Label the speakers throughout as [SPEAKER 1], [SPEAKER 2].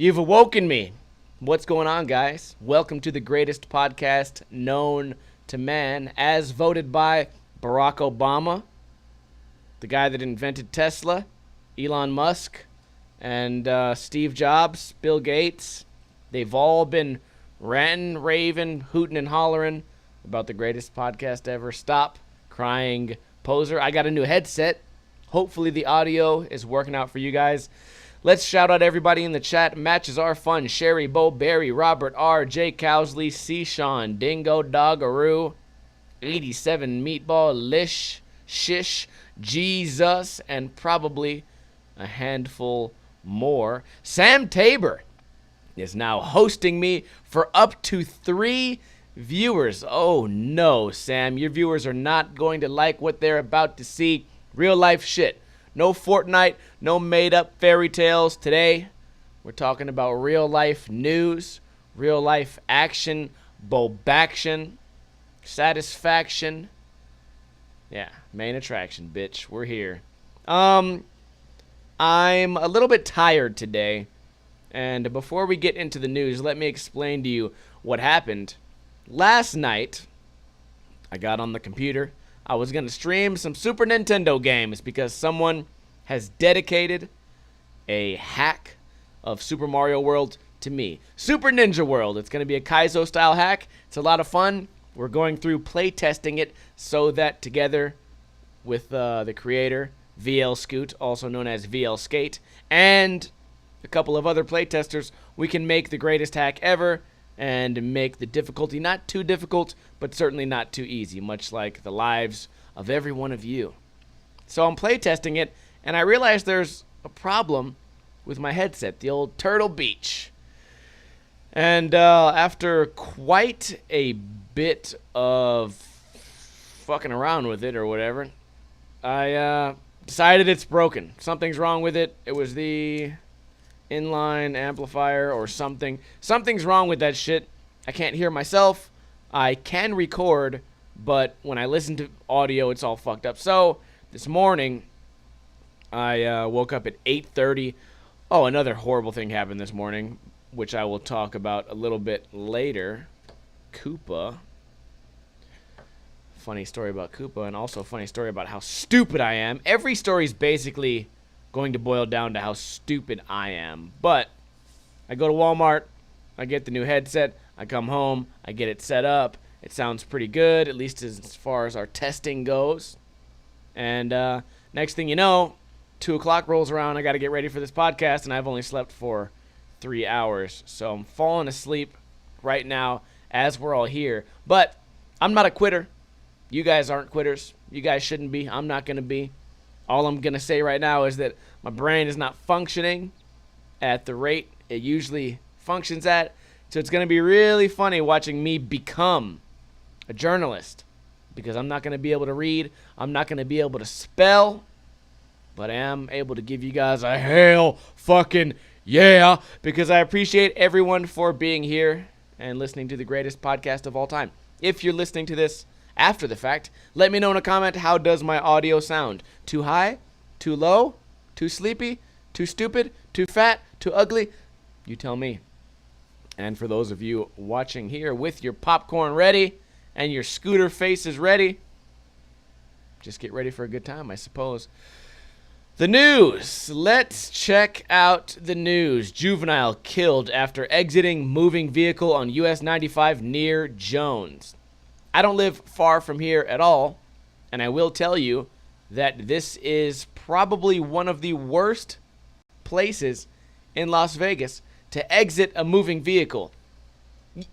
[SPEAKER 1] You've awoken me. What's going on, guys? Welcome to the greatest podcast known to man, as voted by Barack Obama, the guy that invented Tesla, Elon Musk, and Steve Jobs, Bill Gates. They've all been ranting, raving, hooting, and hollering about the greatest podcast ever. Stop crying, poser. I got a new headset. Hopefully the audio is working out for you guys. Let's shout out everybody in the chat. Matches are fun. Sherry, Bo, Barry, Robert R, Jay Cowsley, C. Sean, Dingo, Doggaroo, 87 Meatball, Lish, Shish, Jesus, and probably a handful more. Sam Tabor is now hosting me for up to 3 viewers. Oh no, Sam, your viewers are not going to like what they're about to see. Real life shit. No Fortnite, no made up fairy tales. Today, we're talking about real life news, real life action, bobaction, satisfaction. Yeah, main attraction, bitch. We're here. I'm a little bit tired today. And before we get into the news, let me explain to you what happened. Last night, I got on the computer. I was going to stream some Super Nintendo games because someone has dedicated a hack of Super Mario World to me. Super Ninja World. It's going to be a Kaizo-style hack. It's a lot of fun. We're going through play testing it so that together with the creator, VL Scoot, also known as VL Skate, and a couple of other playtesters, we can make the greatest hack ever and make the difficulty not too difficult, but certainly not too easy, much like the lives of every one of you. So I'm playtesting it, and I realized there's a problem with my headset, the old Turtle Beach. And after quite a bit of fucking around with it or whatever, I decided it's broken. Something's wrong with it. It was the inline amplifier or something. Something's wrong with that shit. I can't hear myself. I can record, but when I listen to audio, it's all fucked up. So this morning, I woke up at 8:30. Oh, another horrible thing happened this morning, which I will talk about a little bit later. Koopa. Funny story about Koopa, and also a funny story about how stupid I am. Every story is basically going to boil down to how stupid I am. But I go to Walmart, I get the new headset, I come home, I get it set up. It sounds pretty good, at least as far as our testing goes. And next thing you know, 2 o'clock rolls around, I got to get ready for this podcast, and I've only slept for 3 hours. So I'm falling asleep right now as we're all here. But I'm not a quitter. You guys aren't quitters. You guys shouldn't be. I'm not going to be. All I'm going to say right now is that my brain is not functioning at the rate it usually functions at. So it's going to be really funny watching me become a journalist, because I'm not going to be able to read. I'm not going to be able to spell. But I am able to give you guys a hell fucking yeah, because I appreciate everyone for being here and listening to the greatest podcast of all time. If you're listening to this after the fact, let me know in a comment, how does my audio sound? Too high? Too low? Too sleepy? Too stupid? Too fat? Too ugly? You tell me. And for those of you watching here with your popcorn ready and your scooter faces ready, just get ready for a good time, I suppose. The news. Let's check out the news. Juvenile killed after exiting moving vehicle on US 95 near Jones. I don't live far from here at all, and I will tell you that this is probably one of the worst places in Las Vegas to exit a moving vehicle.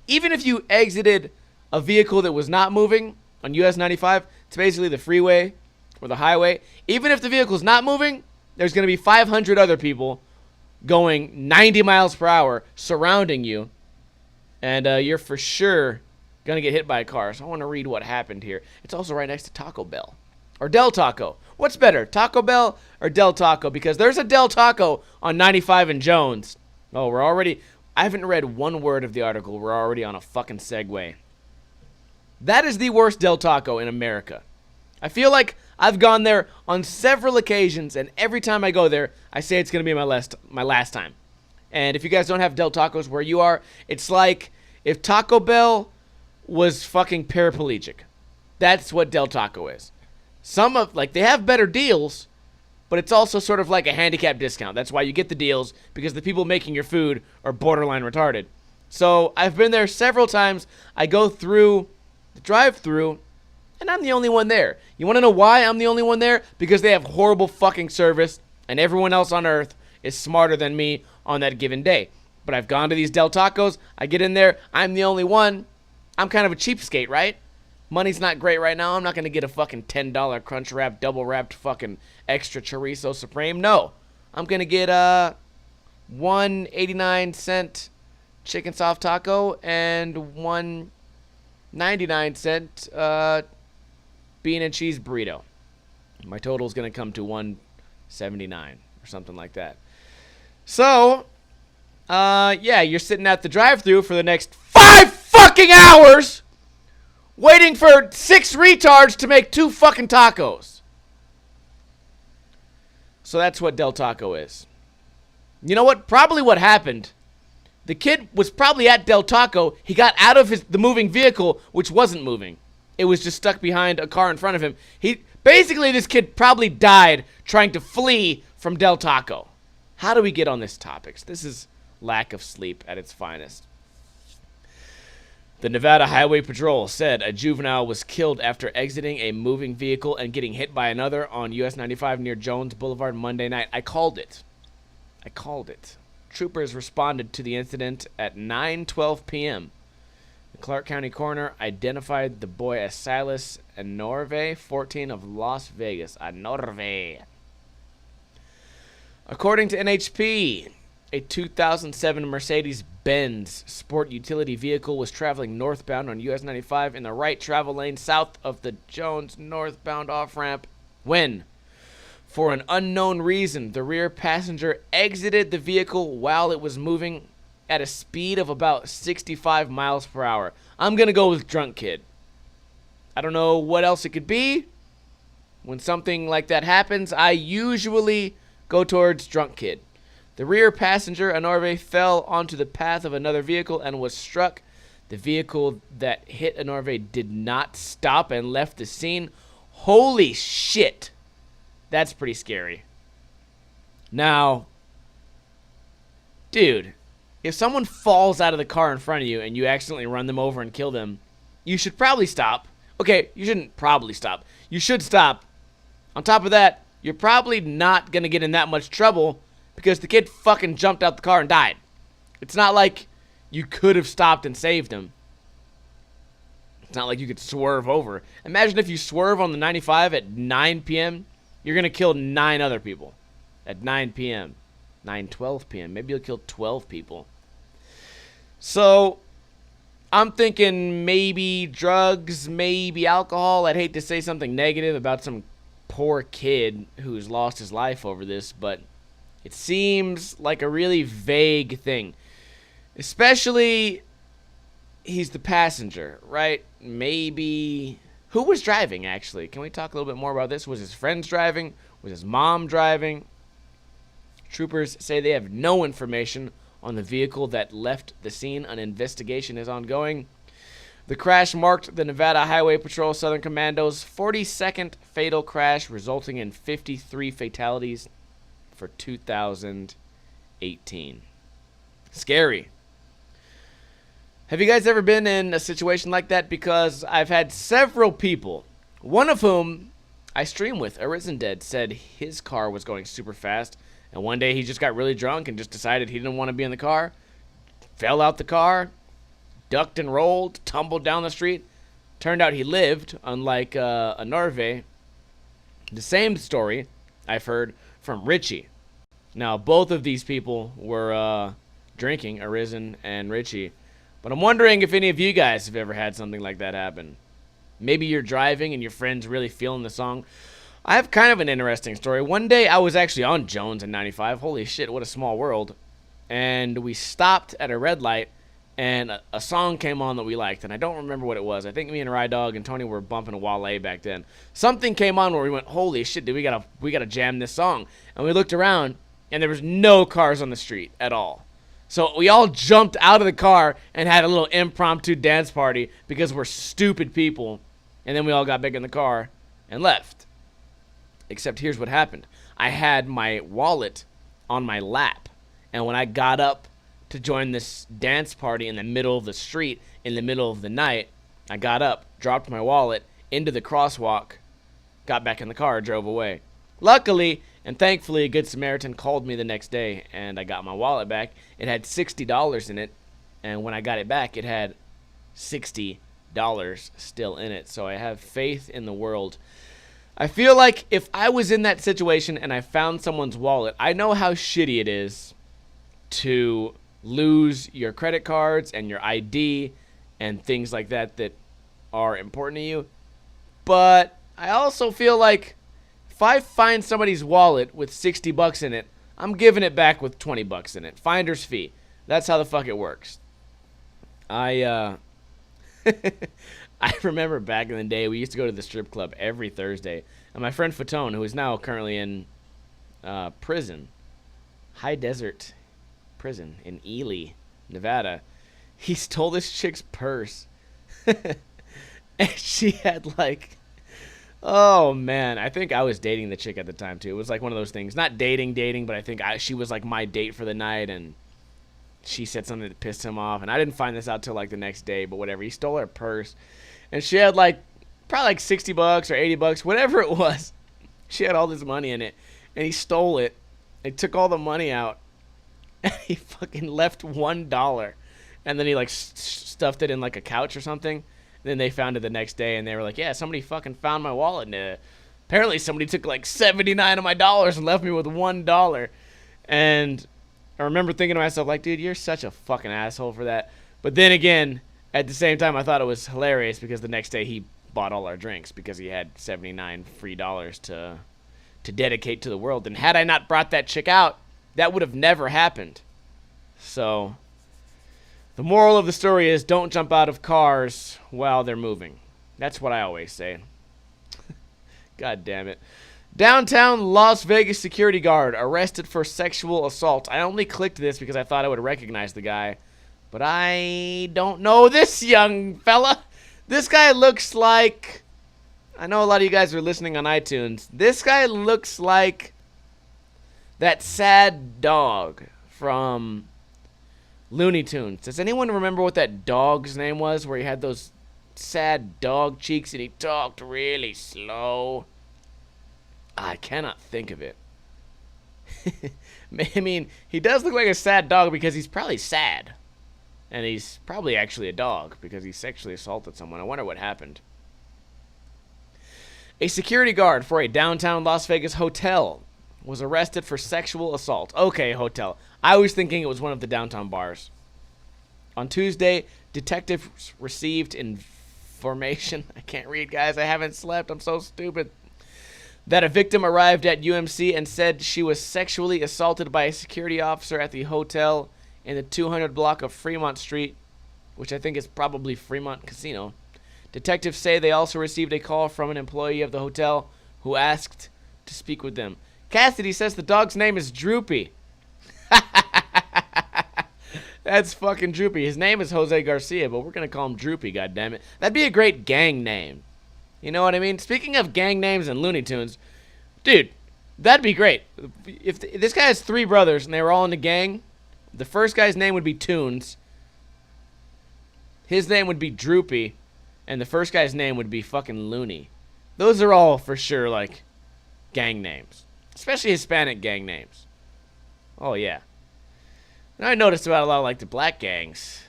[SPEAKER 1] Even if you exited a vehicle that was not moving on US 95, it's basically the freeway or the highway. Even if the vehicle's not moving, there's going to be 500 other people going 90 miles per hour surrounding you, and you're for sure going to get hit by a car. So I want to read what happened here. It's also right next to Taco Bell. Or Del Taco. What's better, Taco Bell or Del Taco? Because there's a Del Taco on 95 and Jones. Oh, I haven't read one word of the article. We're already on a fucking segue. That is the worst Del Taco in America. I feel like I've gone there on several occasions, and every time I go there, I say it's going to be my last time. And if you guys don't have Del Tacos where you are, it's like if Taco Bell was fucking paraplegic. That's what Del Taco is. They have better deals, but it's also sort of like a handicap discount. That's why you get the deals, because the people making your food are borderline retarded. So I've been there several times. I go through the drive-thru, and I'm the only one there. You want to know why I'm the only one there? Because they have horrible fucking service, and everyone else on earth is smarter than me on that given day. But I've gone to these Del Tacos. I get in there. I'm the only one. I'm kind of a cheapskate, right? Money's not great right now. I'm not going to get a fucking $10 crunch wrap, double wrapped fucking extra chorizo supreme. No. I'm going to get a 1.89 chicken soft taco and 1.99 bean and cheese burrito. My total is going to come to 179 or something like that. So, yeah, you're sitting at the drive-thru for the next 5 fucking hours waiting for 6 retards to make 2 fucking tacos. So that's what Del Taco is. You know what? Probably what happened. The kid was probably at Del Taco. He got out of the moving vehicle, which wasn't moving. It was just stuck behind a car in front of him. Basically, this kid probably died trying to flee from Del Taco. How do we get on this topic? This is lack of sleep at its finest. The Nevada Highway Patrol said a juvenile was killed after exiting a moving vehicle and getting hit by another on US 95 near Jones Boulevard Monday night. I called it. Troopers responded to the incident at 9:12 p.m. The Clark County coroner identified the boy as Silas Anorve, 14, of Las Vegas. Anorve. According to NHP, a 2007 Mercedes-Benz sport utility vehicle was traveling northbound on US 95 in the right travel lane south of the Jones northbound off-ramp when, for an unknown reason, the rear passenger exited the vehicle while it was moving at a speed of about 65 miles per hour. I'm going to go with drunk kid. I don't know what else it could be. When something like that happens, I usually go towards drunk kid. The rear passenger, Anorve, fell onto the path of another vehicle and was struck. The vehicle that hit Anorve did not stop and left the scene. Holy shit. That's pretty scary. Now, dude, if someone falls out of the car in front of you and you accidentally run them over and kill them, you should probably stop. Okay, you shouldn't probably stop. You should stop. On top of that, you're probably not going to get in that much trouble because the kid fucking jumped out the car and died. It's not like you could have stopped and saved him. It's not like you could swerve over. Imagine if you swerve on the 95 at 9 p.m., you're going to kill 9 other people at 9 p.m., 9:12 p.m. Maybe you'll kill 12 people. So I'm thinking maybe drugs, maybe alcohol. I'd hate to say something negative about some poor kid who's lost his life over this, but it seems like a really vague thing. Especially, he's the passenger, right? Maybe... Who was driving, actually? Can we talk a little bit more about this? Was his friends driving? Was his mom driving? Troopers say they have no information on the vehicle that left the scene. An investigation is ongoing. The crash marked the Nevada Highway Patrol Southern Commando's 42nd fatal crash, resulting in 53 fatalities for 2018. Scary. Have you guys ever been in a situation like that? Because I've had several people, one of whom I stream with, Arisen Dead, said his car was going super fast, and one day he just got really drunk and just decided he didn't want to be in the car, fell out the car, ducked and rolled, tumbled down the street. Turned out he lived, unlike Anorve. The same story I've heard from Richie. Now, both of these people were drinking, Arisen and Richie. But I'm wondering if any of you guys have ever had something like that happen. Maybe you're driving and your friend's really feeling the song. I have kind of an interesting story. One day I was actually on Jones in 95. Holy shit, what a small world. And we stopped at a red light and a song came on that we liked. And I don't remember what it was. I think me and Ride Dog and Tony were bumping a Wale back then. Something came on where we went, holy shit, dude, we gotta jam this song. And we looked around and there was no cars on the street at all. So we all jumped out of the car and had a little impromptu dance party because we're stupid people. And then we all got back in the car and left. Except here's what happened. I had my wallet on my lap. And when I got up to join this dance party in the middle of the street, in the middle of the night, I got up, dropped my wallet into the crosswalk, got back in the car, drove away. Luckily and thankfully, a Good Samaritan called me the next day, and I got my wallet back. It had $60 in it, and when I got it back, it had $60 still in it. So I have faith in the world. I feel like if I was in that situation and I found someone's wallet, I know how shitty it is to lose your credit cards and your ID and things like that that are important to you. But I also feel like if I find somebody's wallet with $60 in it, I'm giving it back with $20 in it. Finder's fee. That's how the fuck it works. I remember back in the day, we used to go to the strip club every Thursday. And my friend Fatone, who is now currently in prison, High Desert Prison in Ely, Nevada, he stole this chick's purse. And she had like, oh man, I think I was dating the chick at the time too. It was like one of those things, not dating, but I think she was like my date for the night, and she said something that pissed him off, and I didn't find this out till like the next day, but whatever. He stole her purse, and she had like probably like $60 or $80, whatever it was. She had all this money in it, and he stole it. He took all the money out, and he fucking left $1, and then he like stuffed it in like a couch or something. Then they found it the next day, and they were like, yeah, somebody fucking found my wallet. And apparently somebody took like 79 of my dollars and left me with $1. And I remember thinking to myself, like, dude, you're such a fucking asshole for that. But then again, at the same time, I thought it was hilarious because the next day he bought all our drinks because he had 79 free dollars to dedicate to the world. And had I not brought that chick out, that would have never happened. So the moral of the story is don't jump out of cars while they're moving. That's what I always say. God damn it. Downtown Las Vegas security guard arrested for sexual assault. I only clicked this because I thought I would recognize the guy. But I don't know this young fella. This guy looks like, I know a lot of you guys are listening on iTunes. This guy looks like that sad dog from Looney Tunes. Does anyone remember what that dog's name was, where he had those sad dog cheeks and he talked really slow? I cannot think of it. I mean, he does look like a sad dog because he's probably sad. And he's probably actually a dog because he sexually assaulted someone. I wonder what happened. A security guard for a downtown Las Vegas hotel was arrested for sexual assault. Okay, hotel. I was thinking it was one of the downtown bars. On Tuesday, detectives received information. I can't read, guys. I haven't slept. I'm so stupid. That a victim arrived at UMC and said she was sexually assaulted by a security officer at the hotel in the 200 block of Fremont Street, which I think is probably Fremont Casino. Detectives say they also received a call from an employee of the hotel who asked to speak with them. Cassidy says the dog's name is Droopy. That's fucking Droopy. His name is Jose Garcia, but we're going to call him Droopy, goddammit. That'd be a great gang name. You know what I mean? Speaking of gang names and Looney Tunes, dude, that'd be great. If this guy has 3 brothers and they were all in a gang, the first guy's name would be Tunes. His name would be Droopy. And the first guy's name would be fucking Looney. Those are all for sure, like, gang names. Especially Hispanic gang names. Oh, yeah. And I noticed about a lot of, like, the black gangs,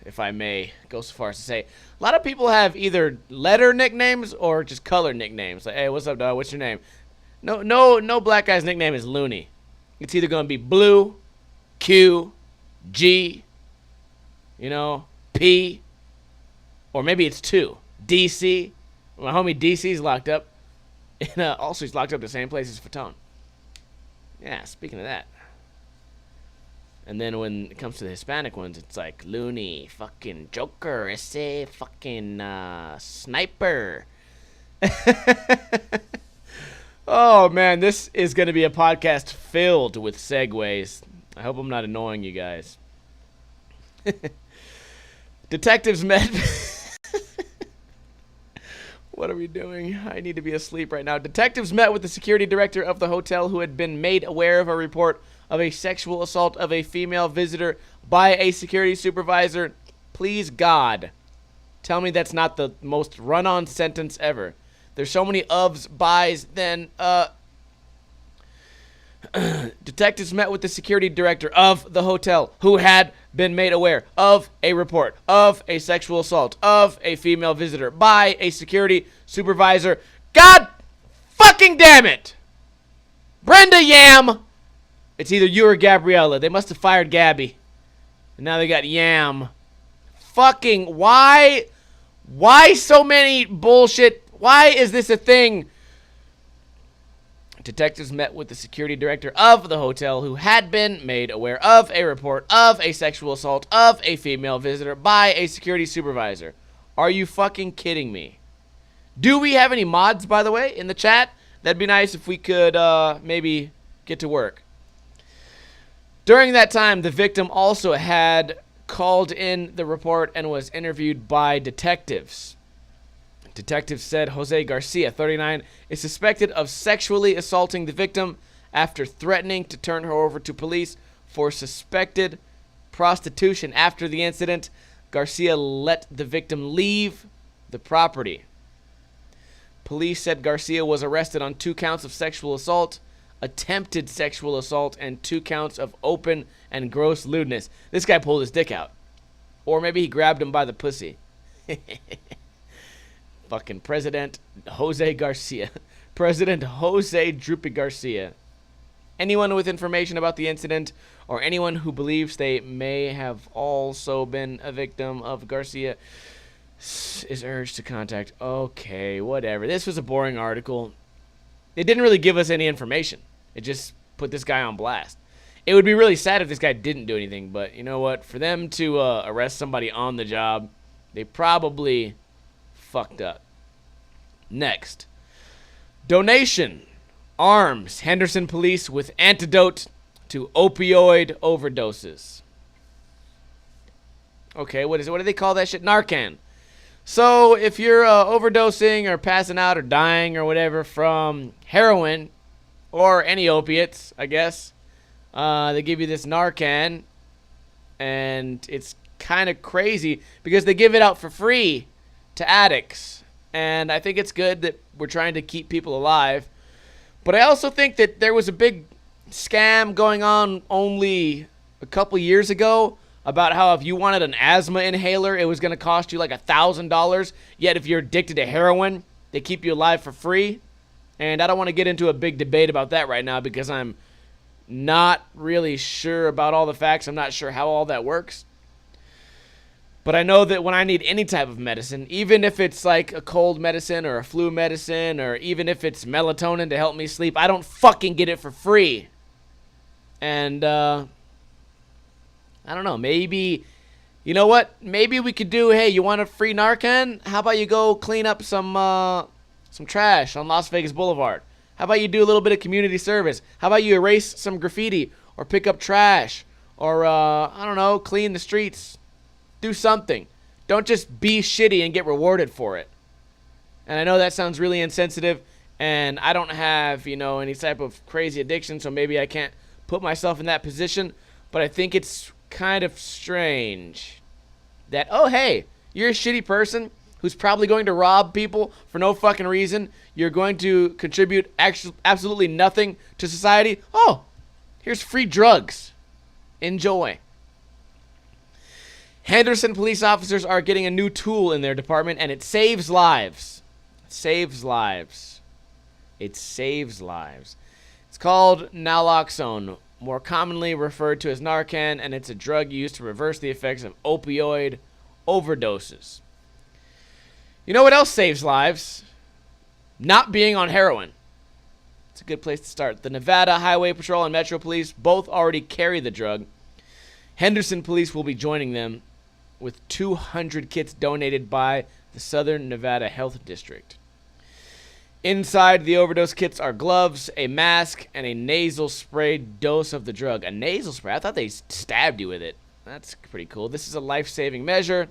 [SPEAKER 1] if I may go so far as to say. A lot of people have either letter nicknames or just color nicknames. Like, hey, what's up, dog? What's your name? No black guy's nickname is Looney. It's either going to be Blue, Q, G, P, or maybe it's 2. DC. My homie DC's locked up. And also he's locked up the same place as Fatone. Yeah, speaking of that. And then when it comes to the Hispanic ones, it's like Looney, fucking Joker, ese, fucking Sniper. Oh, man, this is going to be a podcast filled with segues. I hope I'm not annoying you guys. Detectives met. What are we doing? I need to be asleep right now. Detectives met with the security director of the hotel who had been made aware of a report of a sexual assault of a female visitor by a security supervisor. Please, God, tell me that's not the most run-on sentence ever. There's so many ofs, bys, then, detectives met with the security director of the hotel who had been made aware of a report of a sexual assault of a female visitor by a security supervisor. God fucking damn it! Brenda Yam! It's either you or Gabriella. They must have fired Gabby. And now they got Yam. Fucking why? Why so many bullshit? Why is this a thing? Detectives met with the security director of the hotel who had been made aware of a report of a sexual assault of a female visitor by a security supervisor. Are you fucking kidding me? Do we have any mods, by the way, in the chat? That'd be nice if we could maybe get to work. During that time, the victim also had called in the report and was interviewed by detectives. Detectives said Jose Garcia, 39, is suspected of sexually assaulting the victim after threatening to turn her over to police for suspected prostitution. After the incident, Garcia let the victim leave the property. Police said Garcia was arrested on 2 counts of sexual assault, attempted sexual assault, and 2 counts of open and gross lewdness. This guy pulled his dick out. Or maybe he grabbed him by the pussy. Fucking President Jose Garcia. President Jose Droopy Garcia. Anyone with information about the incident or anyone who believes they may have also been a victim of Garcia is urged to contact. Okay, whatever. This was a boring article. It didn't really give us any information. It just put this guy on blast. It would be really sad if this guy didn't do anything, but you know what? For them to arrest somebody on the job, they probably fucked up. Next. Donation. Arms. Henderson police with antidote to opioid overdoses. Okay, what is it? What do they call that shit? NARCAN. So if you're overdosing or passing out or dying or whatever from heroin or any opiates, I guess, they give you this NARCAN, and it's kind of crazy because they give it out for free to addicts. And I think it's good that we're trying to keep people alive. But I also think that there was a big scam going on only a couple years ago about how if you wanted an asthma inhaler, it was going to cost you like $1,000. Yet if you're addicted to heroin, they keep you alive for free. And I don't want to get into a big debate about that right now because I'm not really sure about all the facts. I'm not sure how all that works. But I know that when I need any type of medicine, even if it's like a cold medicine or a flu medicine or even if it's melatonin to help me sleep, I don't fucking get it for free. And, I don't know, maybe, you know what? Maybe we could do, hey, you want a free Narcan? How about you go clean up some trash on Las Vegas Boulevard? How about you do a little bit of community service? How about you erase some graffiti or pick up trash or, I don't know, clean the streets? Do something. Don't just be shitty and get rewarded for it. And I know that sounds really insensitive, and I don't have, you know, any type of crazy addiction, so maybe I can't put myself in that position, but I think it's kind of strange that, oh, hey, you're a shitty person who's probably going to rob people for no fucking reason. You're going to contribute absolutely nothing to society. Oh, here's free drugs. Enjoy. Henderson police officers are getting a new tool in their department, and it saves lives. It saves lives. It saves lives. It's called naloxone, more commonly referred to as Narcan, and it's a drug used to reverse the effects of opioid overdoses. You know what else saves lives? Not being on heroin. It's a good place to start. The Nevada Highway Patrol and Metro Police both already carry the drug. Henderson Police will be joining them with 200 kits donated by the Southern Nevada Health District. Inside the overdose kits are gloves, a mask, and a nasal spray dose of the drug. A nasal spray? I thought they stabbed you with it. That's pretty cool. This is a life-saving measure.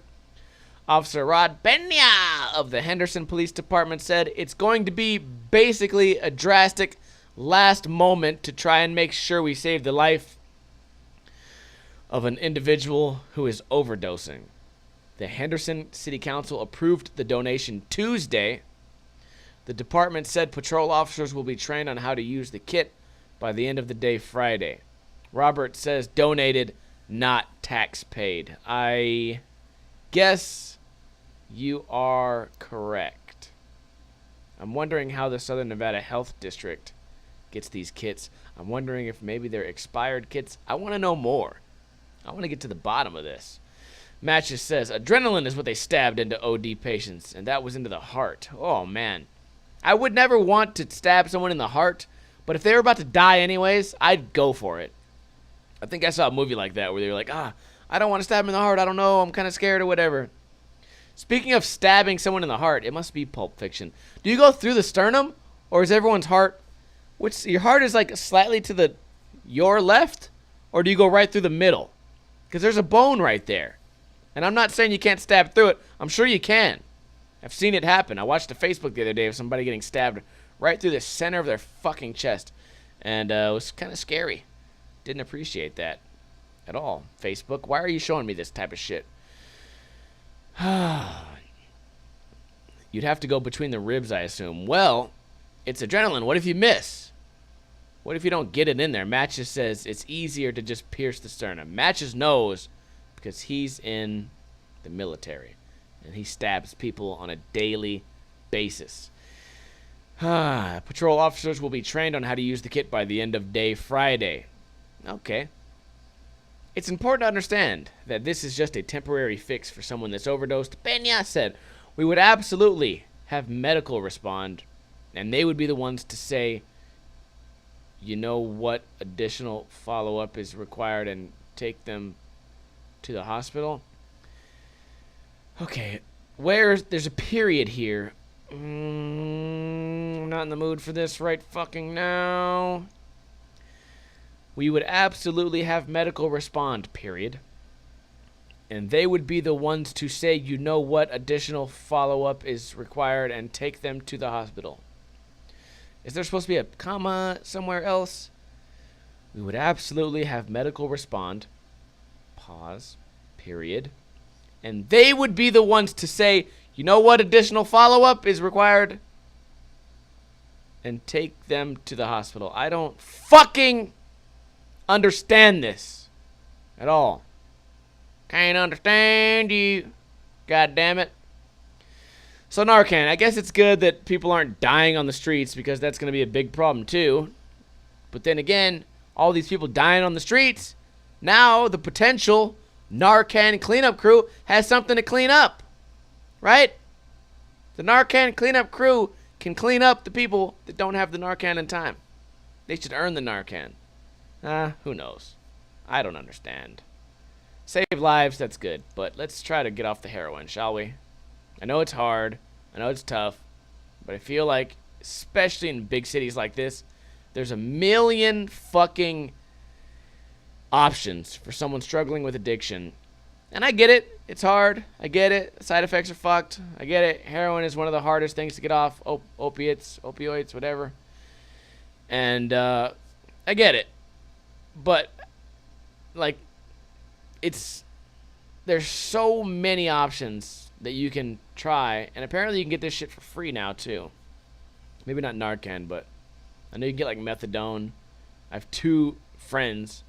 [SPEAKER 1] Officer Rod Pena of the Henderson Police Department said it's going to be basically a drastic last moment to try and make sure we save the life of an individual who is overdosing. The Henderson City Council approved the donation Tuesday. The department said patrol officers will be trained on how to use the kit by the end of the day Friday. Robert says donated, not tax paid. I guess you are correct. I'm wondering how the Southern Nevada Health District gets these kits. I'm wondering if maybe they're expired kits. I want to know more. I want to get to the bottom of this. Matches says adrenaline is what they stabbed into OD patients, and that was into the heart. Oh, man. I would never want to stab someone in the heart, but if they were about to die anyways, I'd go for it. I think I saw a movie like that where they were like, I don't want to stab him in the heart. I don't know. I'm kind of scared or whatever. Speaking of stabbing someone in the heart, it must be Pulp Fiction. Do you go through the sternum, or is everyone's heart, your heart is like slightly to your left, or do you go right through the middle? Because there's a bone right there. And I'm not saying you can't stab through it. I'm sure you can. I've seen it happen. I watched a Facebook the other day of somebody getting stabbed right through the center of their fucking chest. And it was kind of scary. Didn't appreciate that at all. Facebook, why are you showing me this type of shit? You'd have to go between the ribs, I assume. Well, it's adrenaline. What if you miss? What if you don't get it in there? Matches says it's easier to just pierce the sternum. Matches knows because he's in the military and he stabs people on a daily basis. Patrol officers will be trained on how to use the kit by the end of day Friday. Okay. It's important to understand that this is just a temporary fix for someone that's overdosed. Pena said we would absolutely have medical respond, and they would be the ones to say, you know what additional follow-up is required, and take them to the hospital. Okay, there's a period here. I'm not in the mood for this right fucking now. We would absolutely have medical respond, period. And they would be the ones to say, you know what additional follow-up is required, and take them to the hospital. Is there supposed to be a comma somewhere else? We would absolutely have medical respond, pause, period. And they would be the ones to say, you know what additional follow-up is required, and take them to the hospital. I don't fucking understand this at all. Can't understand you. God damn it. So Narcan, I guess it's good that people aren't dying on the streets, because that's going to be a big problem too. But then again, all these people dying on the streets, now the potential Narcan cleanup crew has something to clean up. Right? The Narcan cleanup crew can clean up the people that don't have the Narcan in time. They should earn the Narcan. Who knows? I don't understand. Save lives, that's good. But let's try to get off the heroin, shall we? I know it's hard. I know it's tough. But I feel like, especially in big cities like this, there's a million fucking options for someone struggling with addiction. And I get it. It's hard. I get it. Side effects are fucked. I get it. Heroin is one of the hardest things to get off. Opioids, whatever. And I get it. But, like, there's so many options that you can try. And apparently you can get this shit for free now, too. Maybe not Narcan, but I know you can get, like, methadone. I have 2 friends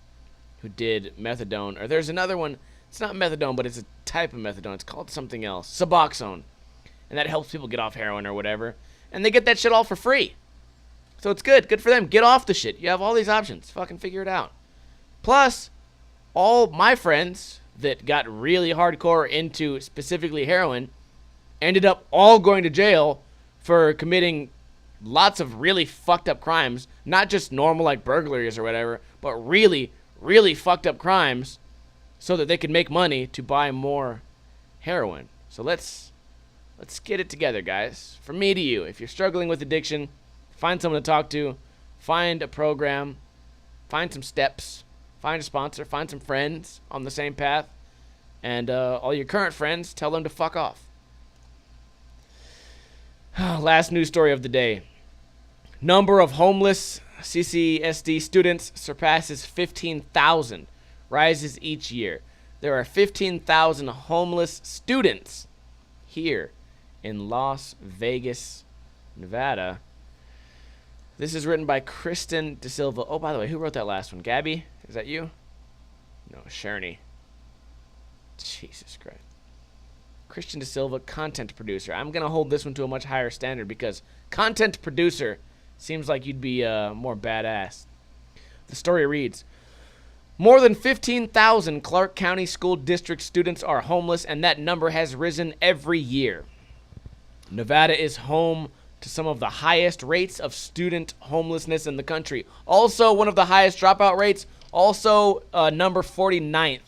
[SPEAKER 1] who did methadone. Or there's another one. It's not methadone, but it's a type of methadone. It's called something else. Suboxone. And that helps people get off heroin or whatever. And they get that shit all for free. So it's good. Good for them. Get off the shit. You have all these options. Fucking figure it out. Plus, all my friends that got really hardcore into specifically heroin ended up all going to jail for committing lots of really fucked up crimes. Not just normal like burglaries or whatever, but really, really fucked up crimes so that they could make money to buy more heroin. So let's get it together, guys. From me to you. If you're struggling with addiction, find someone to talk to. Find a program. Find some steps. Find a sponsor. Find some friends on the same path. And all your current friends, tell them to fuck off. Last news story of the day. Number of homeless CCSD students surpasses 15,000. Rises each year. There are 15,000 homeless students here in Las Vegas, Nevada. This is written by Kristen De Silva. Oh, by the way, who wrote that last one? Gabby? Is that you? No, Sherney. Jesus Christ. Christian De Silva, content producer. I'm going to hold this one to a much higher standard because content producer seems like you'd be more badass. The story reads, more than 15,000 Clark County School District students are homeless, and that number has risen every year. Nevada is home to some of the highest rates of student homelessness in the country. Also, one of the highest dropout rates. Also, number 49th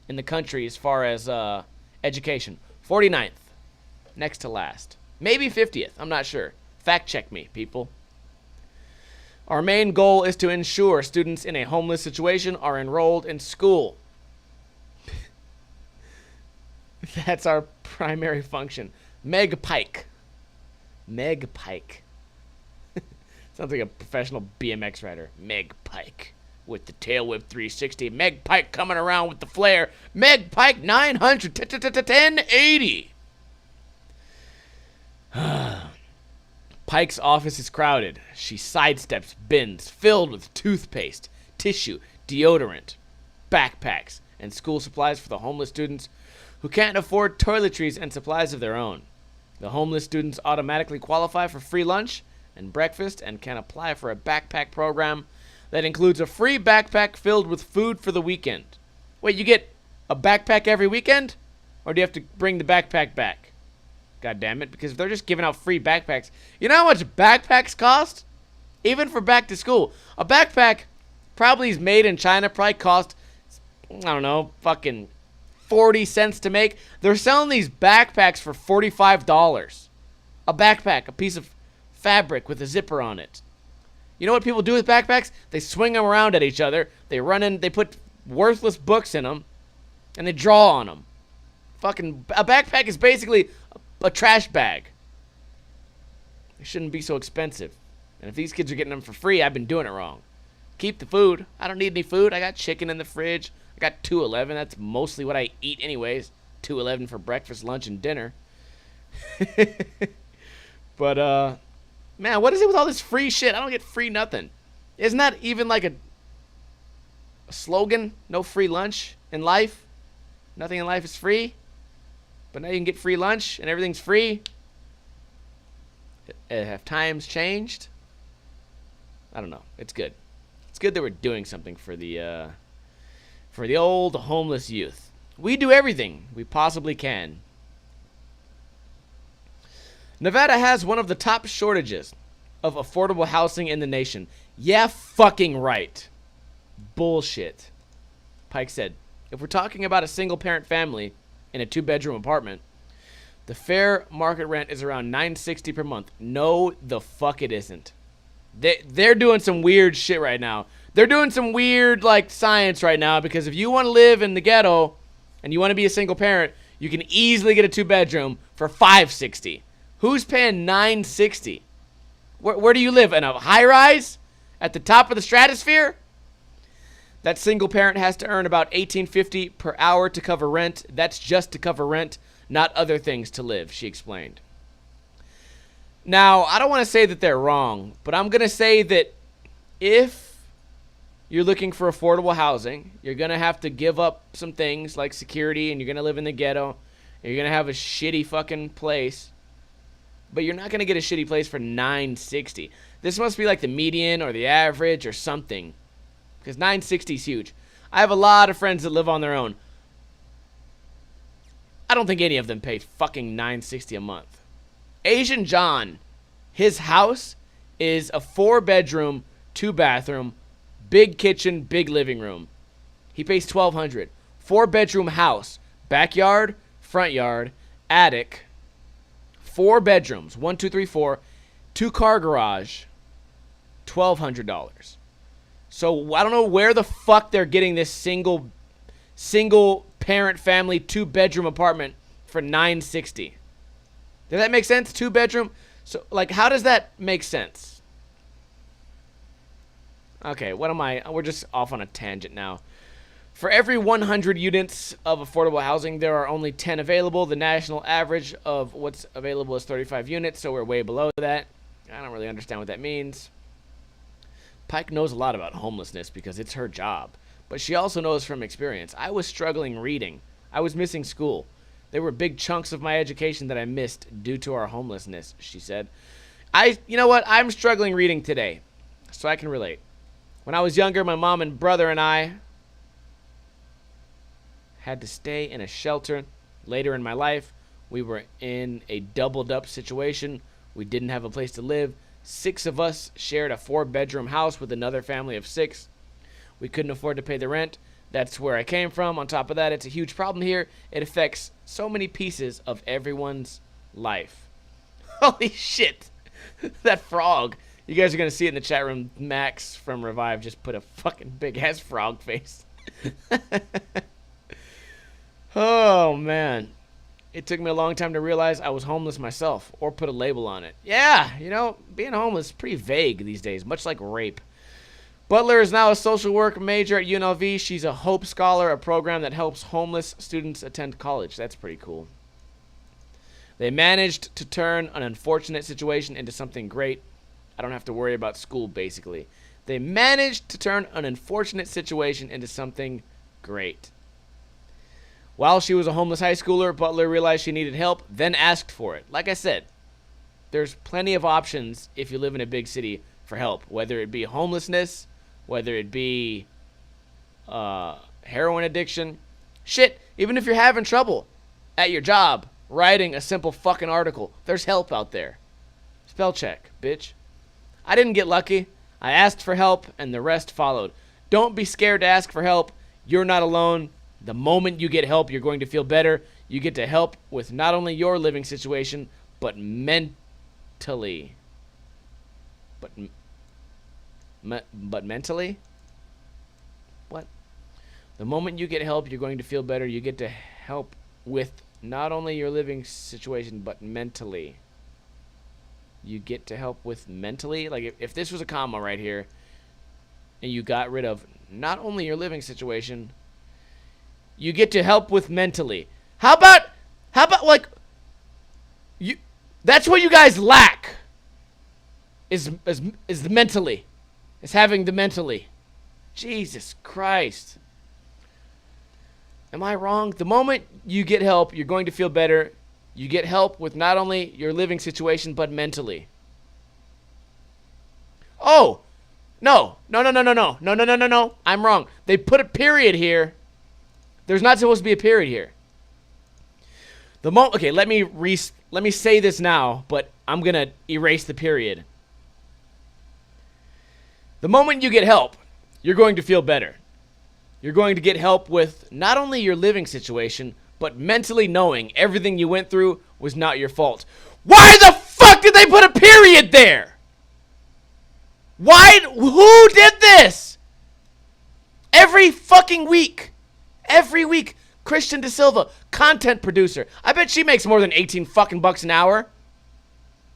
[SPEAKER 1] in the country as far as education. 49th. Next to last. Maybe 50th. I'm not sure. Fact check me, people. Our main goal is to ensure students in a homeless situation are enrolled in school. That's our primary function. Meg Pike. Meg Pike. Sounds like a professional BMX rider. Meg Pike with the tail whip 360. Meg Pike coming around with the flare. Meg Pike 900 1080. Pike's office is crowded. She sidesteps bins filled with toothpaste, tissue, deodorant, backpacks, and school supplies for the homeless students who can't afford toiletries and supplies of their own. The homeless students automatically qualify for free lunch and breakfast and can apply for a backpack program that includes a free backpack filled with food for the weekend. Wait, you get a backpack every weekend? Or do you have to bring the backpack back? God damn it, because if they're just giving out free backpacks, you know how much backpacks cost? Even for back to school. A backpack probably is made in China, probably cost, I don't know, fucking 40 cents to make. They're selling these backpacks for $45. A backpack, a piece of fabric with a zipper on it. You know what people do with backpacks? They swing them around at each other. They run in, they put worthless books in them, and they draw on them. Fucking, a backpack is basically a trash bag. They shouldn't be so expensive. And if these kids are getting them for free, I've been doing it wrong. Keep the food. I don't need any food. I got chicken in the fridge. I got 211. That's mostly what I eat anyways. 211 for breakfast, lunch, and dinner. But, man, what is it with all this free shit? I don't get free nothing. Isn't that even like a slogan? No free lunch in life? Nothing in life is free? But now you can get free lunch and everything's free? Have times changed? I don't know. It's good. It's good that we're doing something for the old homeless youth. We do everything we possibly can. Nevada has one of the top shortages of affordable housing in the nation. Yeah, fucking right. Bullshit. Pike said, if we're talking about a single-parent family in a 2-bedroom apartment, the fair market rent is around $960 per month. No, the fuck it isn't. They're doing some weird shit right now. They're doing some weird, like, science right now, because if you want to live in the ghetto and you want to be a single parent, you can easily get a 2-bedroom for $560. Who's paying $960? Where do you live? In a high-rise? At the top of the stratosphere? That single parent has to earn about $18.50 per hour to cover rent. That's just to cover rent, not other things to live, she explained. Now, I don't want to say that they're wrong, but I'm going to say that if you're looking for affordable housing, you're going to have to give up some things like security, and you're going to live in the ghetto, and you're going to have a shitty fucking place, but you're not going to get a shitty place for $960. This must be like the median or the average or something, because $960 is huge. I have a lot of friends that live on their own. I don't think any of them pay fucking $960 a month. Asian John, his house is a 4-bedroom, 2-bathroom, big kitchen, big living room. He pays $1,200. 4-bedroom house, backyard, front yard, attic, 4 bedrooms, 1, 2, 3, 4, 2-car garage, $1,200. So I don't know where the fuck they're getting this single parent family 2-bedroom apartment for $960. Does that make sense? 2-bedroom? So like, how does that make sense? Okay, what am I? We're just off on a tangent now. For every 100 units of affordable housing, there are only 10 available. The national average of what's available is 35 units, so we're way below that. I don't really understand what that means. Pike knows a lot about homelessness because it's her job, but she also knows from experience. I was struggling reading. I was missing school. There were big chunks of my education that I missed due to our homelessness, she said. You know what? I'm struggling reading today, so I can relate. When I was younger, my mom and brother and I had to stay in a shelter. Later in my life, we were in a doubled up situation. We didn't have a place to live. 6 of us shared a 4-bedroom house with another family of 6. We couldn't afford to pay the rent. That's where I came from. On top of that, it's a huge problem here. It affects so many pieces of everyone's life. Holy shit. That frog. You guys are going to see it in the chat room. Max from Revive just put a fucking big ass frog face. Oh, man. It took me a long time to realize I was homeless myself or put a label on it. Yeah, you know, being homeless is pretty vague these days, much like rape. Butler is now a social work major at UNLV. She's a Hope Scholar, a program that helps homeless students attend college. That's pretty cool. They managed to turn an unfortunate situation into something great. I don't have to worry about school, basically. They managed to turn an unfortunate situation into something great. While she was a homeless high schooler, Butler realized she needed help, then asked for it. Like I said, there's plenty of options if you live in a big city for help, whether it be homelessness, whether it be heroin addiction. Shit, even if you're having trouble at your job writing a simple fucking article, there's help out there. Spell check, bitch. I didn't get lucky. I asked for help, and the rest followed. Don't be scared to ask for help. You're not alone. The moment you get help, you're going to feel better. You get to help with not only your living situation, but mentally. But mentally? What? The moment you get help, you're going to feel better. You get to help with not only your living situation, but mentally. You get to help with mentally? Like, if this was a comma right here, and you got rid of not only your living situation, you get to help with mentally. How about like, you? That's what you guys lack. Is the mentally. Is having the mentally. Jesus Christ. Am I wrong? The moment you get help, you're going to feel better. You get help with not only your living situation, but mentally. Oh, no. I'm wrong. They put a period here. There's not supposed to be a period here. Okay, let me say this now, but I'm going to erase the period. The moment you get help, you're going to feel better. You're going to get help with not only your living situation, but mentally knowing everything you went through was not your fault. Why the fuck did they put a period there? Who did this? Every fucking week. Every week, Christian De Silva, content producer. I bet she makes more than 18 fucking bucks an hour.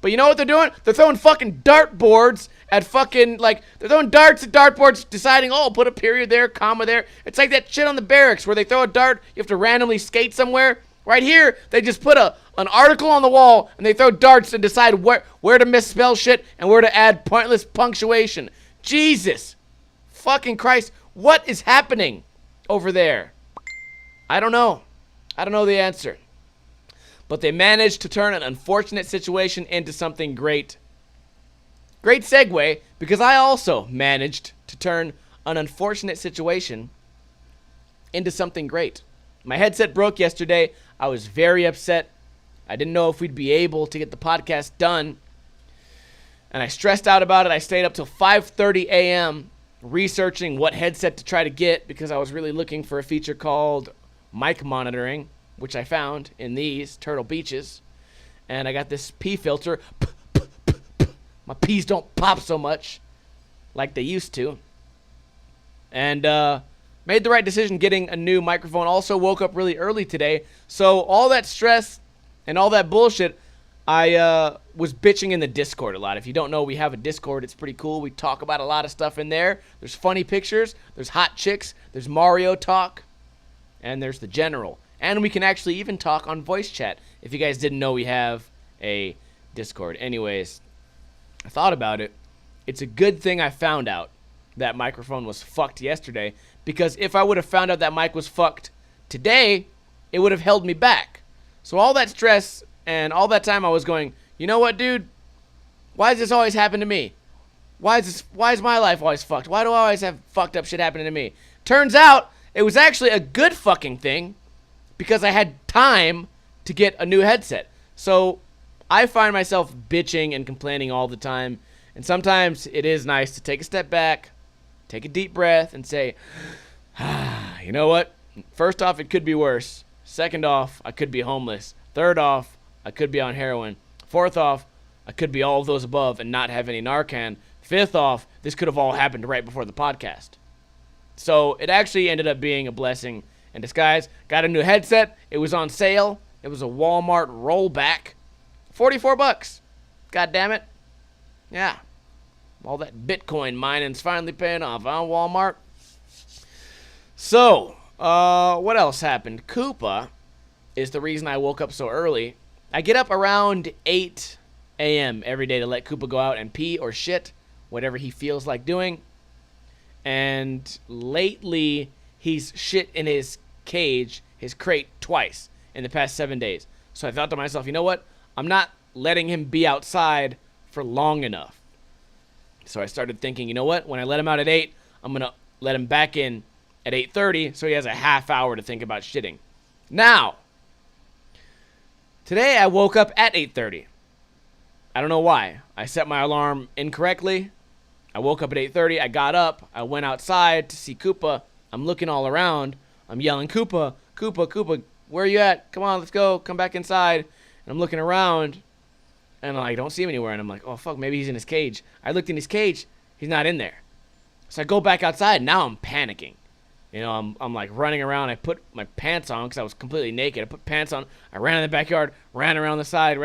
[SPEAKER 1] But you know what they're doing? They're throwing fucking dartboards at fucking, like, they're throwing darts at dartboards, deciding, oh, put a period there, comma there. It's like that shit on the barracks where they throw a dart, you have to randomly skate somewhere. Right here, they just put an article on the wall, and they throw darts and decide where to misspell shit and where to add pointless punctuation. Jesus fucking Christ. What is happening over there? I don't know. I don't know the answer. But they managed to turn an unfortunate situation into something great. Great segue, because I also managed to turn an unfortunate situation into something great. My headset broke yesterday. I was very upset. I didn't know if we'd be able to get the podcast done. And I stressed out about it. I stayed up till 5:30 a.m. researching what headset to try to get because I was really looking for a feature called mic monitoring, which I found in these Turtle Beaches. And I got this P filter. My P's don't pop so much like they used to. And made the right decision getting a new microphone. Also woke up really early today. So all that stress and all that bullshit, I was bitching in the Discord a lot. If you don't know, we have a Discord. It's pretty cool. We talk about a lot of stuff in there. There's funny pictures. There's hot chicks. There's Mario talk. And there's the general. And we can actually even talk on voice chat. If you guys didn't know, we have a Discord. Anyways, I thought about it. It's a good thing I found out that microphone was fucked yesterday. Because if I would have found out that mic was fucked today, it would have held me back. So all that stress and all that time I was going, you know what, dude? Why does this always happen to me? Why is my life always fucked? Why do I always have fucked up shit happening to me? Turns out it was actually a good fucking thing because I had time to get a new headset. So I find myself bitching and complaining all the time. And sometimes it is nice to take a step back, take a deep breath, and say, you know what? First off, it could be worse. Second off, I could be homeless. Third off, I could be on heroin. Fourth off, I could be all of those above and not have any Narcan. Fifth off, this could have all happened right before the podcast. So it actually ended up being a blessing in disguise. Got a new headset. It was on sale. It was a Walmart rollback. $44. God damn it. Yeah. All that Bitcoin mining's finally paying off, huh, Walmart? So, what else happened? Koopa is the reason I woke up so early. I get up around 8 a.m. every day to let Koopa go out and pee or shit, whatever he feels like doing. And lately, he's shit in his cage, his crate, twice in the past 7 days. So I thought to myself, you know what? I'm not letting him be outside for long enough. So I started thinking, you know what? When I let him out at 8, I'm going to let him back in at 8:30 so he has a half hour to think about shitting. Now, today I woke up at 8:30. I don't know why. I set my alarm incorrectly. I woke up at 8:30. I got up. I went outside to see Koopa. I'm looking all around. I'm yelling, Koopa, Koopa, Koopa, where are you at? Come on, let's go. Come back inside. And I'm looking around, and I don't see him anywhere. And I'm like, oh, fuck, maybe he's in his cage. I looked in his cage. He's not in there. So I go back outside. Now I'm panicking. You know, I'm like running around. I put my pants on because I was completely naked. I put pants on. I ran in the backyard, ran around the side,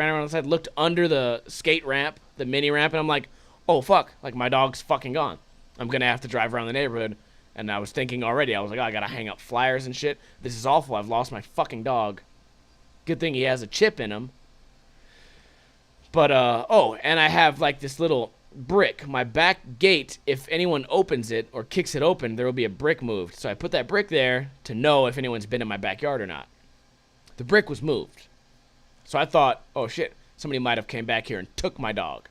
[SPEAKER 1] looked under the skate ramp, the mini ramp, and I'm like, oh, fuck, like my dog's fucking gone. I'm going to have to drive around the neighborhood. And I was thinking already, I was like, oh, I got to hang up flyers and shit. This is awful. I've lost my fucking dog. Good thing he has a chip in him. But, oh, and I have like this little brick. My back gate, if anyone opens it or kicks it open, there will be a brick moved. So I put that brick there to know if anyone's been in my backyard or not. The brick was moved. So I thought, oh shit, somebody might have came back here and took my dog.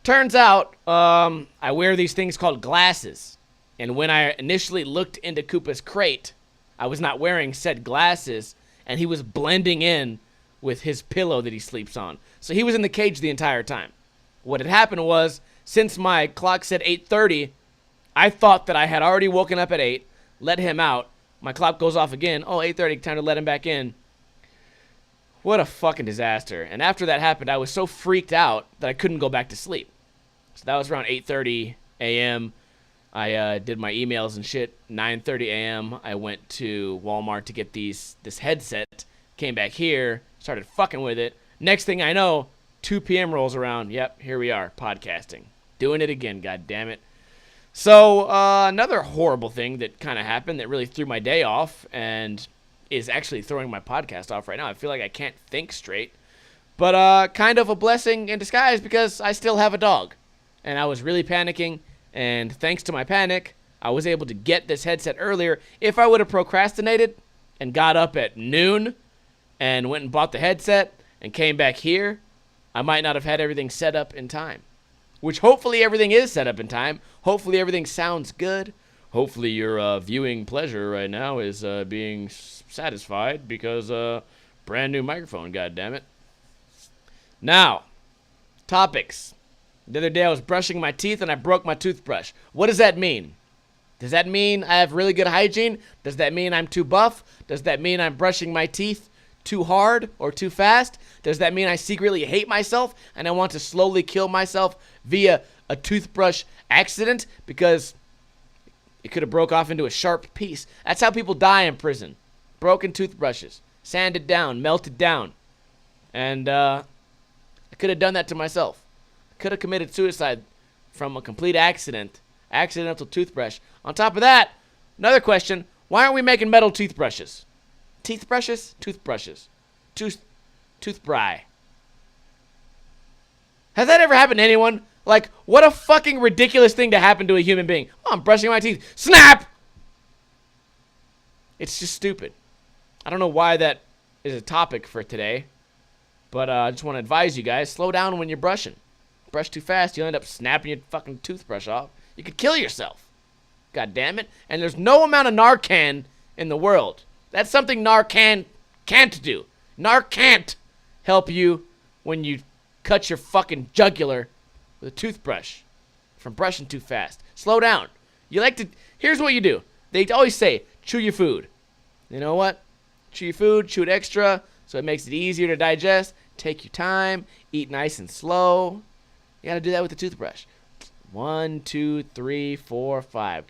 [SPEAKER 1] Turns out, I wear these things called glasses. And when I initially looked into Koopa's crate, I was not wearing said glasses, and he was blending in with his pillow that he sleeps on. So he was in the cage the entire time. What had happened was, since my clock said 8:30, I thought that I had already woken up at 8, let him out. My clock goes off again. Oh, 8:30, time to let him back in. What a fucking disaster. And after that happened, I was so freaked out that I couldn't go back to sleep. So that was around 8:30 a.m. I did my emails and shit. 9:30 a.m. I went to Walmart to get this headset. Came back here, started fucking with it. Next thing I know, 2 p.m. rolls around. Yep, here we are, podcasting. Doing it again, god damn it. So, another horrible thing that kind of happened that really threw my day off and is actually throwing my podcast off right now. I feel like I can't think straight. But kind of a blessing in disguise because I still have a dog. And I was really panicking. And thanks to my panic, I was able to get this headset earlier. If I would have procrastinated and got up at noon and went and bought the headset and came back here, I might not have had everything set up in time. Which hopefully everything is set up in time. Hopefully everything sounds good. Hopefully your viewing pleasure right now is being satisfied because brand new microphone, goddammit. Now, topics. The other day I was brushing my teeth and I broke my toothbrush. What does that mean? Does that mean I have really good hygiene? Does that mean I'm too buff? Does that mean I'm brushing my teeth too hard or too fast? Does that mean I secretly hate myself and I want to slowly kill myself via a toothbrush accident? Because It could have broke off into a sharp piece. That's how people die in prison. Broken toothbrushes. Sanded down. Melted down. And I could have done that to myself. I could have committed suicide from a complete accidental toothbrush. On top of that, another question, why aren't we making metal toothbrushes? Toothbrushes? Toothbry. Has that ever happened to anyone? Like, what a fucking ridiculous thing to happen to a human being. Oh, I'm brushing my teeth. Snap! It's just stupid. I don't know why that is a topic for today, but I just want to advise you guys, slow down when you're brushing. Brush too fast, you'll end up snapping your fucking toothbrush off. You could kill yourself. God damn it. And there's no amount of Narcan in the world. That's something Narcan can't do. Narcan help you when you cut your fucking jugular with a toothbrush from brushing too fast. Slow down. Here's what you do. They always say, chew your food. You know what? Chew your food, chew it extra, so it makes it easier to digest. Take your time, eat nice and slow. You gotta do that with the toothbrush. 1, 2, 3, 4, 5.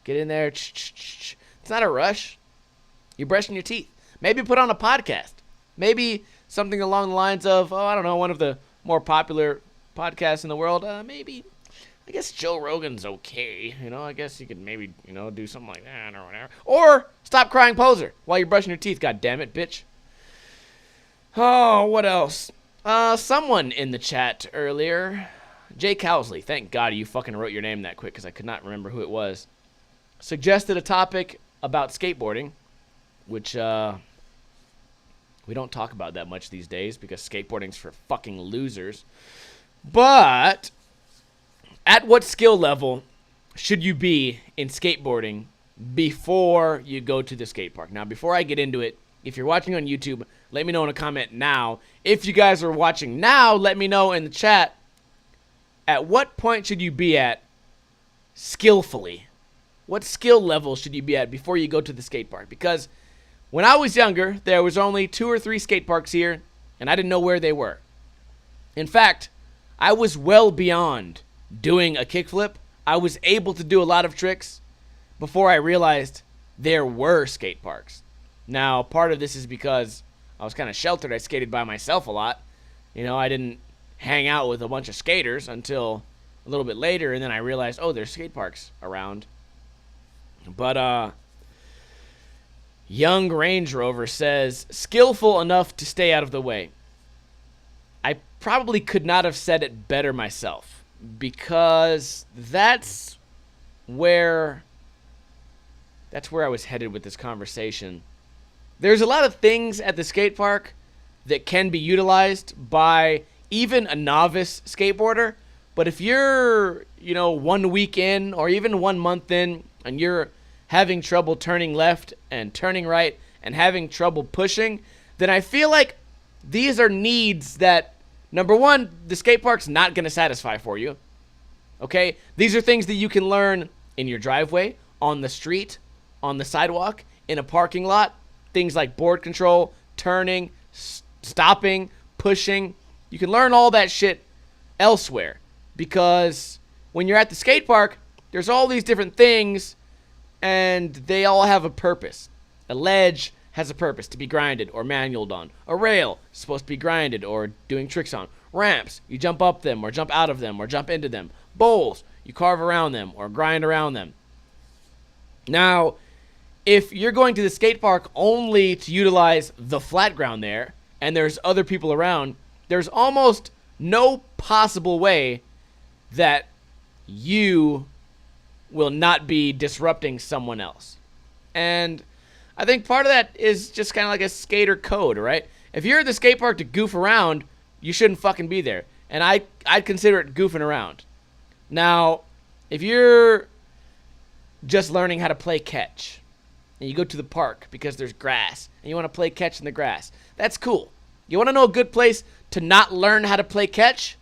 [SPEAKER 1] Get in there. It's not a rush. You're brushing your teeth. Maybe put on a podcast. Maybe something along the lines of, I don't know, one of the more popular podcasts in the world. Maybe, I guess Joe Rogan's okay. I guess you could maybe, do something like that or whatever. Or Stop Crying Poser while you're brushing your teeth. God damn it, bitch. Oh, what else? Someone in the chat earlier, Jay Cowsley, thank God you fucking wrote your name that quick because I could not remember who it was, suggested a topic about skateboarding, which we don't talk about that much these days because skateboarding's for fucking losers. But at what skill level should you be in skateboarding before you go to the skate park? Now, before I get into it, if you're watching on YouTube, let me know in a comment now. If you guys are watching now, let me know in the chat, at what point should you be at skillfully? What skill level should you be at before you go to the skate park? Because when I was younger, there was only 2 or 3 skate parks here, and I didn't know where they were. In fact, I was well beyond doing a kickflip. I was able to do a lot of tricks before I realized there were skate parks. Now, part of this is because I was kind of sheltered. I skated by myself a lot. I didn't hang out with a bunch of skaters until a little bit later, and then I realized, there's skate parks around. But, Young Range Rover says, skillful enough to stay out of the way. I probably could not have said it better myself, because that's where I was headed with this conversation. There's a lot of things at the skate park that can be utilized by even a novice skateboarder. But if you're, 1 week in or even 1 month in and you're having trouble turning left and turning right and having trouble pushing, then I feel like these are needs that, number one, the skate park's not going to satisfy for you. Okay? These are things that you can learn in your driveway, on the street, on the sidewalk, in a parking lot. Things like board control, turning, stopping, pushing. You can learn all that shit elsewhere, because when you're at the skate park, there's all these different things and they all have a purpose. A ledge has a purpose, to be grinded or manualed on. A rail is supposed to be grinded or doing tricks on. Ramps, you jump up them or jump out of them or jump into them. Bowls, you carve around them or grind around them. Now, if you're going to the skate park only to utilize the flat ground there, and there's other people around, there's almost no possible way that you will not be disrupting someone else. And I think part of that is just kind of like a skater code, right? If you're at the skate park to goof around, you shouldn't fucking be there. And I'd consider it goofing around. Now, if you're just learning how to play catch, and you go to the park because there's grass, and you want to play catch in the grass, that's cool. You want to know a good place to not learn how to play catch?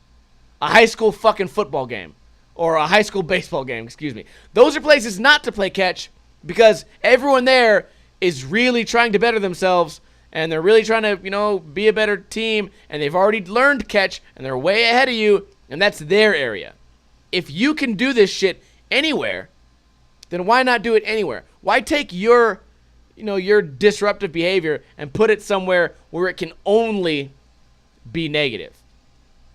[SPEAKER 1] A high school fucking football game. Or a high school baseball game, excuse me. Those are places not to play catch, because everyone there is really trying to better themselves, and they're really trying to, be a better team, and they've already learned catch, and they're way ahead of you, and that's their area. If you can do this shit anywhere, then why not do it anywhere? Why take your disruptive behavior and put it somewhere where it can only be negative?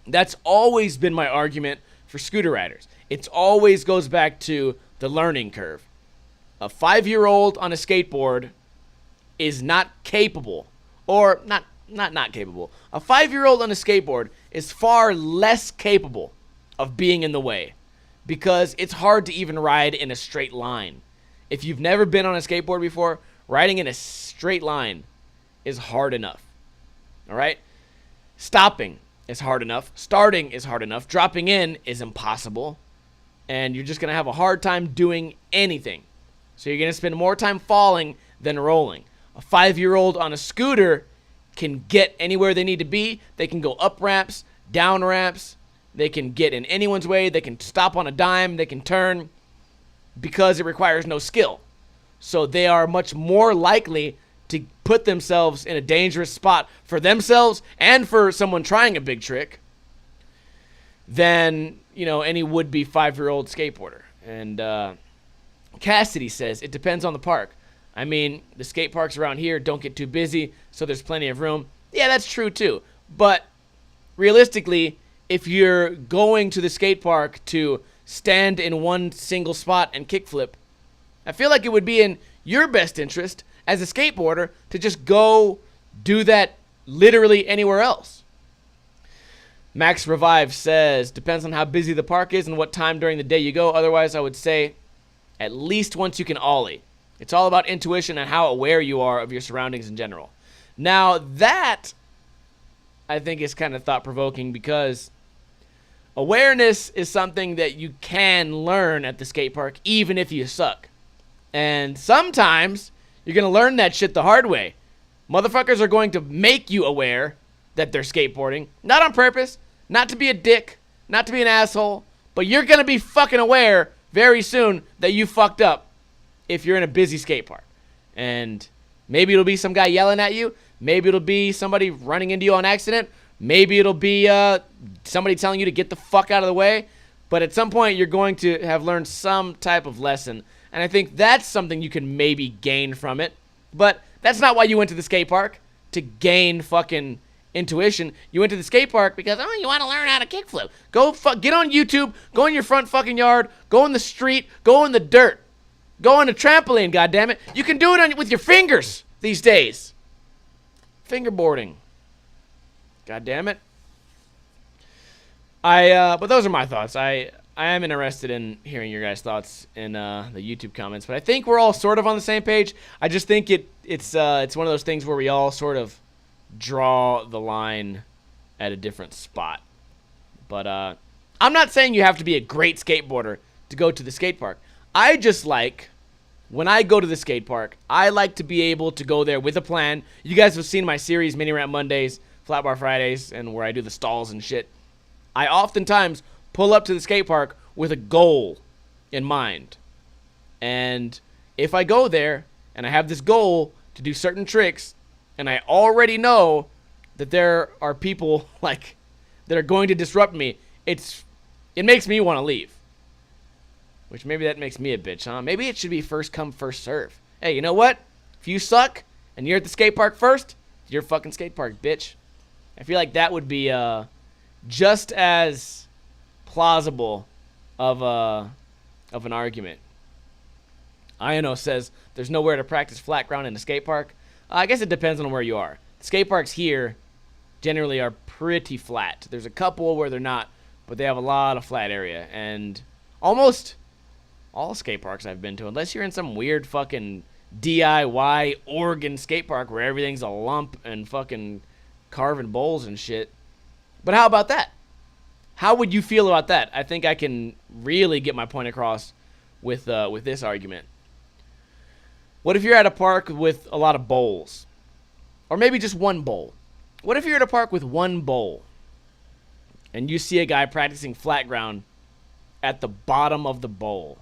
[SPEAKER 1] That's always been my argument for scooter riders. It always goes back to the learning curve. A 5-year-old on a skateboard is not capable, or not capable. A 5-year-old on a skateboard is far less capable of being in the way because it's hard to even ride in a straight line. If you've never been on a skateboard before, riding in a straight line is hard enough. All right? Stopping is hard enough. Starting is hard enough. Dropping in is impossible. And you're just going to have a hard time doing anything. So you're going to spend more time falling than rolling. A 5-year-old on a scooter can get anywhere they need to be. They can go up ramps, down ramps. They can get in anyone's way. They can stop on a dime. They can turn because it requires no skill. So they are much more likely to put themselves in a dangerous spot for themselves and for someone trying a big trick than, any would-be 5-year-old skateboarder. And Cassidy says, it depends on the park. I mean, the skate parks around here don't get too busy, so there's plenty of room. Yeah, that's true too. But realistically, if you're going to the skate park to stand in one single spot and kickflip, I feel like it would be in your best interest as a skateboarder to just go do that literally anywhere else. Max Revive says, depends on how busy the park is and what time during the day you go. Otherwise, I would say at least once you can ollie. It's all about intuition and how aware you are of your surroundings in general. Now, that I think is kind of thought-provoking because awareness is something that you can learn at the skate park even if you suck. And sometimes you're going to learn that shit the hard way. Motherfuckers are going to make you aware that they're skateboarding. Not on purpose. Not to be a dick. Not to be an asshole. But you're going to be fucking aware very soon that you fucked up if you're in a busy skate park. And maybe it'll be some guy yelling at you. Maybe it'll be somebody running into you on accident. Maybe it'll be somebody telling you to get the fuck out of the way. But at some point, you're going to have learned some type of lesson. And I think that's something you can maybe gain from it. But that's not why you went to the skate park, to gain fucking intuition. You went to the skate park because, you want to learn how to kickflip. Get on YouTube. Go in your front fucking yard. Go in the street. Go in the dirt. Go on a trampoline, goddammit. You can do it with your fingers these days. Fingerboarding. Goddammit. But those are my thoughts. I am interested in hearing your guys' thoughts in the YouTube comments. But I think we're all sort of on the same page. I just think it's one of those things where we all sort of draw the line at a different spot. But I'm not saying you have to be a great skateboarder to go to the skate park. I just like, when I go to the skate park, I like to be able to go there with a plan. You guys have seen my series, Mini Ramp Mondays, Flat Bar Fridays, and where I do the stalls and shit. I oftentimes pull up to the skate park with a goal in mind. And if I go there and I have this goal to do certain tricks, and I already know that there are people that are going to disrupt me, it makes me want to leave. Which maybe that makes me a bitch, huh? Maybe it should be first come, first serve. Hey, you know what? If you suck and you're at the skate park first, it's your fucking skate park, bitch. I feel like that would be just as plausible of an argument. Iono says there's nowhere to practice flat ground in a skate park. I guess it depends on where you are. The skate parks here generally are pretty flat. There's a couple where they're not, but they have a lot of flat area. And almost all skate parks I've been to, unless you're in some weird fucking DIY Oregon skate park where everything's a lump and fucking carving bowls and shit. But how about that? How would you feel about that? I think I can really get my point across with this argument. What if you're at a park with a lot of bowls? Or maybe just one bowl. What if you're at a park with one bowl and you see a guy practicing flat ground at the bottom of the bowl?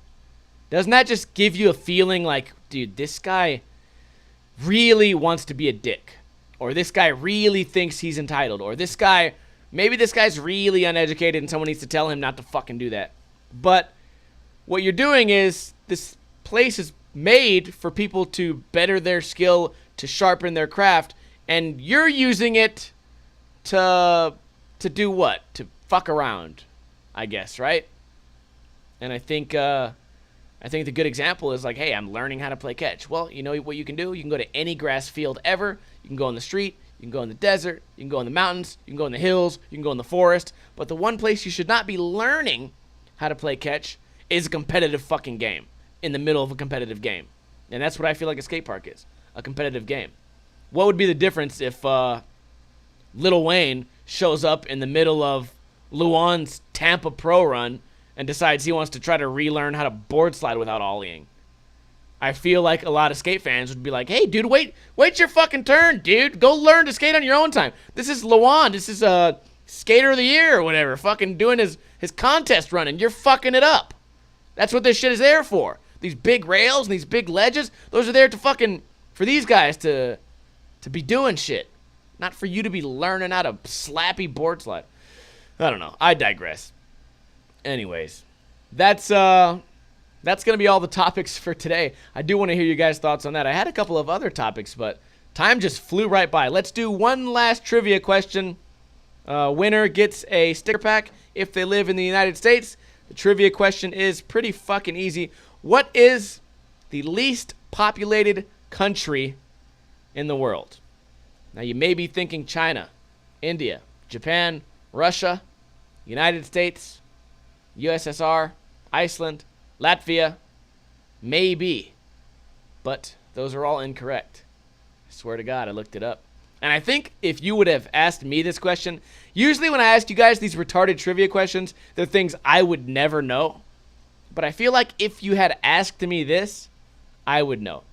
[SPEAKER 1] Doesn't that just give you a feeling like, dude, this guy really wants to be a dick? Or this guy really thinks he's entitled? Or maybe this guy's really uneducated and someone needs to tell him not to fucking do that. But what you're doing is this place is made for people to better their skill, to sharpen their craft, and you're using it to do what? To fuck around, I guess, right? And I think the good example is like, hey, I'm learning how to play catch. Well, you know what you can do? You can go to any grass field ever. You can go on the street. You can go in the desert. You can go in the mountains. You can go in the hills. You can go in the forest. But the one place you should not be learning how to play catch is a competitive fucking game in the middle of a competitive game. And that's what I feel like a skate park is, a competitive game. What would be the difference if Lil Wayne shows up in the middle of Luan's Tampa Pro run and decides he wants to try to relearn how to board slide without ollieing? I feel like a lot of skate fans would be like, hey, dude, wait your fucking turn, dude. Go learn to skate on your own time. This is Luan. This is Skater of the Year or whatever, fucking doing his contest running. You're fucking it up. That's what this shit is there for. These big rails and these big ledges, those are there to fucking, for these guys to be doing shit. Not for you to be learning how to slappy board slide. I don't know. I digress. Anyways, that's going to be all the topics for today. I do want to hear you guys' thoughts on that. I had a couple of other topics, but time just flew right by. Let's do one last trivia question. Winner gets a sticker pack if they live in the United States. The trivia question is pretty fucking easy. What is the least populated country in the world? Now, you may be thinking China, India, Japan, Russia, United States, USSR, Iceland, Latvia, maybe. But those are all incorrect. I swear to God, I looked it up. And I think if you would have asked me this question, usually when I ask you guys these retarded trivia questions, they're things I would never know. But I feel like if you had asked me this, I would know.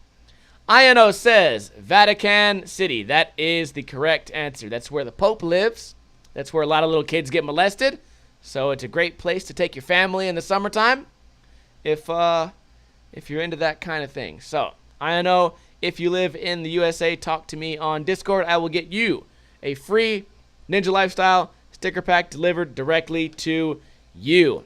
[SPEAKER 1] INO says Vatican City. That is the correct answer. That's where the Pope lives. That's where a lot of little kids get molested. So it's a great place to take your family in the summertime if you're into that kind of thing. So INO, if you live in the USA, talk to me on Discord. I will get you a free Ninja Lifestyle sticker pack delivered directly to you.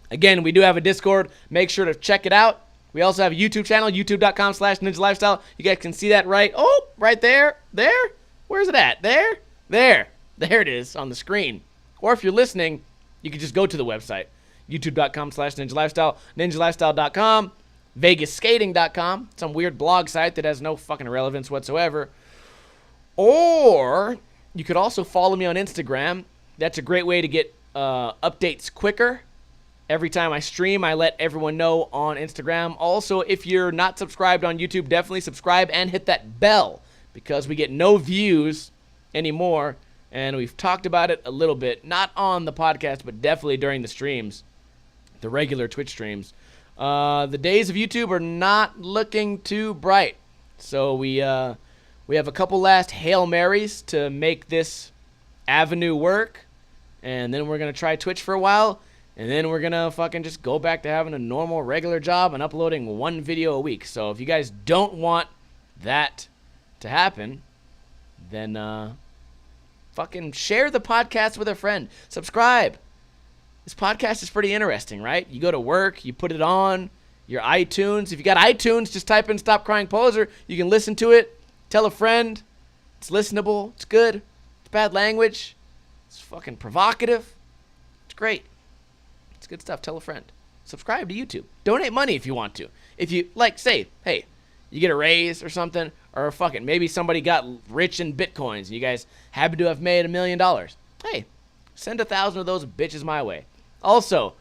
[SPEAKER 1] Again, we do have a Discord. Make sure to check it out. We also have a YouTube channel, youtube.com/Ninja Lifestyle. You guys can see that right there. There? Where's it at? There? There it is on the screen. Or if you're listening, you can just go to the website, youtube.com/Ninja Lifestyle, ninjalifestyle.com, vegasskating.com, some weird blog site that has no fucking relevance whatsoever. Or you could also follow me on Instagram. That's a great way to get updates quicker. Every time I stream, I let everyone know on Instagram. Also, if you're not subscribed on YouTube, definitely subscribe and hit that bell because we get no views anymore. And we've talked about it a little bit, not on the podcast, but definitely during the streams, the regular Twitch streams. The days of YouTube are not looking too bright. So we have a couple last Hail Marys to make this avenue work. And then we're going to try Twitch for a while. And then we're going to fucking just go back to having a normal, regular job and uploading one video a week. So if you guys don't want that to happen, then fucking share the podcast with a friend. Subscribe. This podcast is pretty interesting, right? You go to work, you put it on your iTunes. If you got iTunes, just type in Stop Crying Poser. You can listen to it. Tell a friend. It's listenable. It's good. It's bad language. It's fucking provocative. It's great. It's good stuff. Tell a friend. Subscribe to YouTube. Donate money if you want to. If you, like, say, hey, you get a raise or something, or fucking maybe somebody got rich in Bitcoins and you guys happen to have made $1 million. Hey, send 1,000 of those bitches my way. Also,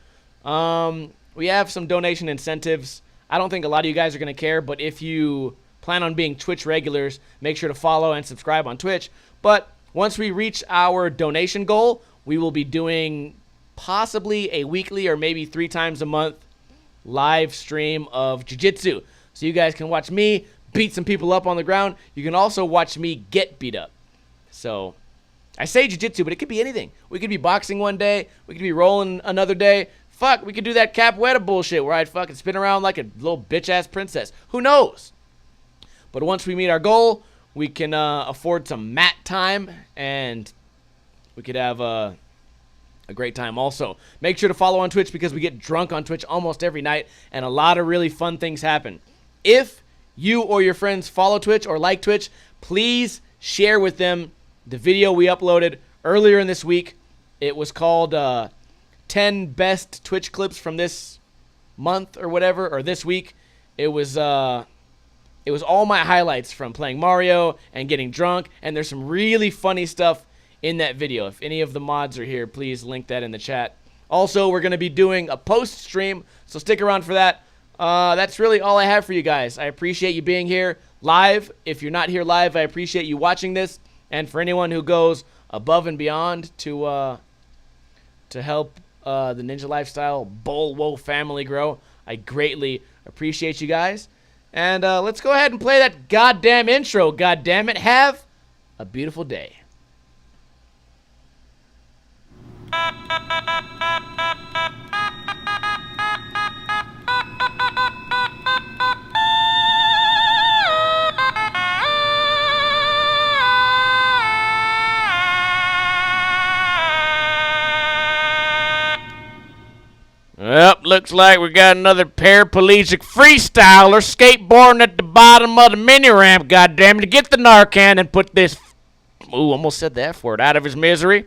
[SPEAKER 1] we have some donation incentives. I don't think a lot of you guys are going to care, but if you plan on being Twitch regulars, make sure to follow and subscribe on Twitch. But once we reach our donation goal, we will be doing possibly a weekly or maybe 3 times a month live stream of jiu-jitsu. So you guys can watch me beat some people up on the ground. You can also watch me get beat up. So I say jiu-jitsu, but it could be anything. We could be boxing one day. We could be rolling another day. Fuck, we could do that capoeira bullshit where I'd fucking spin around like a little bitch-ass princess. Who knows? But once we meet our goal, we can afford some mat time, and we could have a great time. Also, make sure to follow on Twitch because we get drunk on Twitch almost every night, and a lot of really fun things happen. If you or your friends follow Twitch or like Twitch, please share with them the video we uploaded earlier in this week. It was called 10 Best Twitch Clips from this month or whatever, or this week. It was all my highlights from playing Mario and getting drunk, and there's some really funny stuff in that video. If any of the mods are here, please link that in the chat. Also, we're going to be doing a post stream, so stick around for that. That's really all I have for you guys. I appreciate you being here live. If you're not here live, I appreciate you watching this. And for anyone who goes above and beyond to help the Ninja Lifestyle Bolwo family grow, I greatly appreciate you guys. And let's go ahead and play that goddamn intro, goddammit. Have a beautiful day. Yep, looks like we got another paraplegic freestyler skateboarding at the bottom of the mini ramp, goddammit, to get the NARCAN and put this, almost said the F word, out of his misery.